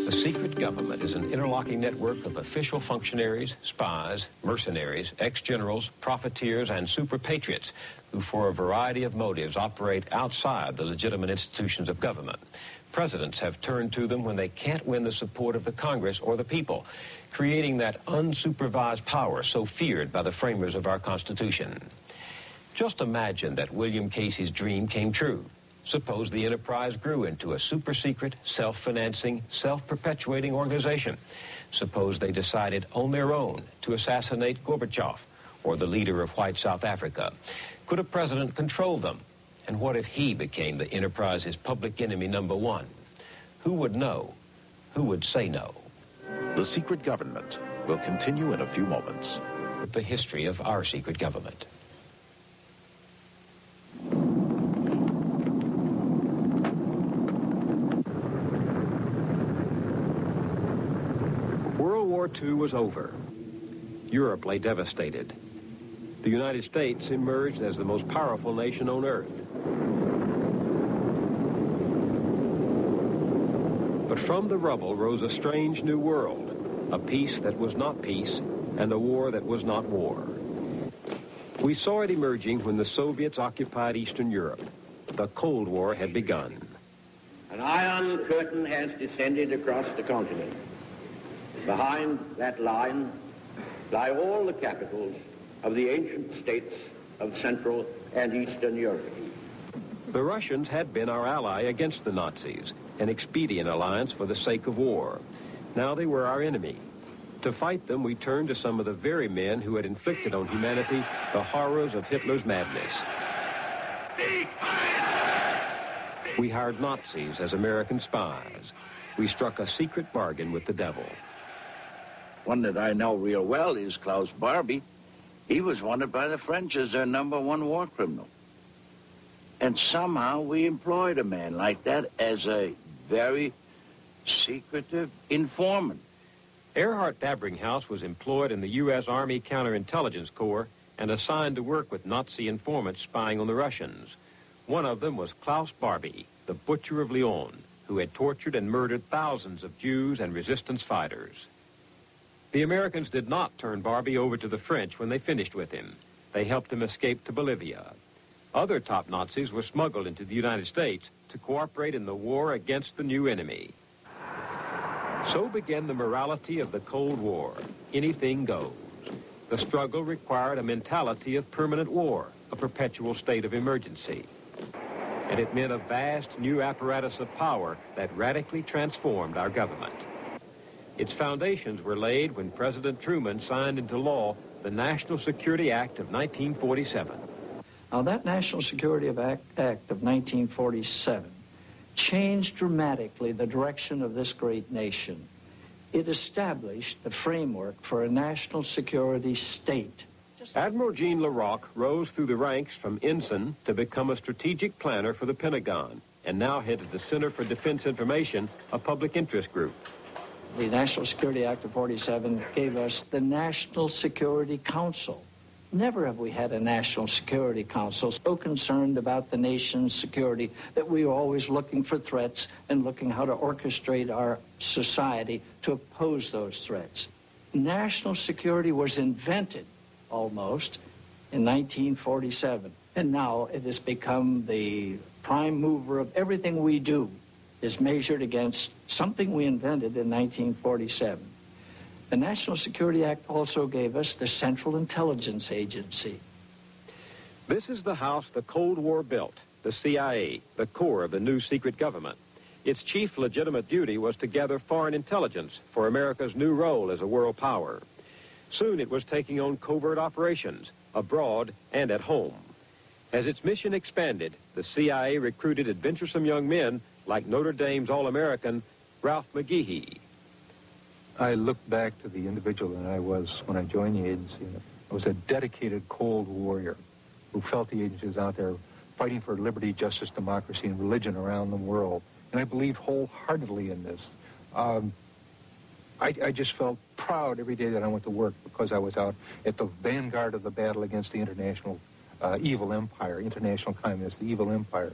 The secret government is an interlocking network of official functionaries, spies, mercenaries, ex-generals, profiteers, and super patriots who, for a variety of motives, operate outside the legitimate institutions of government. Presidents have turned to them when they can't win the support of the Congress or the people, creating that unsupervised power so feared by the framers of our Constitution. Just imagine that William Casey's dream came true. Suppose the enterprise grew into a super-secret, self-financing, self-perpetuating organization. Suppose they decided on their own to assassinate Gorbachev or the leader of white South Africa. Could a president control them? And what if he became the enterprise's public enemy number one? Who would know? Who would say no? The secret government will continue in a few moments. The history of our secret government. World War II was over. Europe lay devastated. The United States emerged as the most powerful nation on earth. But from the rubble rose a strange new world, a peace that was not peace, and a war that was not war. We saw it emerging when the Soviets occupied Eastern Europe. The Cold War had begun. An iron curtain has descended across the continent. Behind that line lie all the capitals of the ancient states of Central and Eastern Europe. The Russians had been our ally against the Nazis, an expedient alliance for the sake of war. Now they were our enemy. To fight them, we turned to some of the very men who had inflicted on humanity the horrors of Hitler's madness. We hired Nazis as American spies. We struck a secret bargain with the devil. One that I know real well is Klaus Barbie. He was wanted by the French as their #1 war criminal. And somehow we employed a man like that as a very secretive informant. Erhard Dabringhaus was employed in the U.S. Army Counterintelligence Corps and assigned to work with Nazi informants spying on the Russians. One of them was Klaus Barbie, the Butcher of Lyon, who had tortured and murdered thousands of Jews and resistance fighters. The Americans did not turn Barbie over to the French when they finished with him. They helped him escape to Bolivia. Other top Nazis were smuggled into the United States to cooperate in the war against the new enemy. So began the morality of the Cold War. Anything goes. The struggle required a mentality of permanent war, a perpetual state of emergency. And it meant a vast new apparatus of power that radically transformed our government. Its foundations were laid when President Truman signed into law the National Security Act of 1947. Now, that National Security Act of 1947 changed dramatically the direction of this great nation. It established the framework for a national security state. Admiral Jean LaRocque rose through the ranks from ensign to become a strategic planner for the Pentagon, and now heads the Center for Defense Information, a public interest group. The National Security Act of 47 gave us the National Security Council. Never have we had a National Security Council so concerned about the nation's security that we were always looking for threats and looking how to orchestrate our society to oppose those threats. National security was invented almost in 1947, and now it has become the prime mover of everything we do is measured against something we invented in 1947. The National Security Act also gave us the Central Intelligence Agency. This is the house the Cold War built, the CIA, the core of the new secret government. Its chief legitimate duty was to gather foreign intelligence for America's new role as a world power. Soon it was taking on covert operations, abroad and at home. As its mission expanded, the CIA recruited adventuresome young men like Notre Dame's All-American Ralph McGehee. I look back to the individual that I was when I joined the agency. I was a dedicated Cold Warrior who felt the agency was out there fighting for liberty, justice, democracy, and religion around the world. And I believed wholeheartedly in this. I just felt proud every day that I went to work because I was out at the vanguard of the battle against the international evil empire, international communist, the evil empire.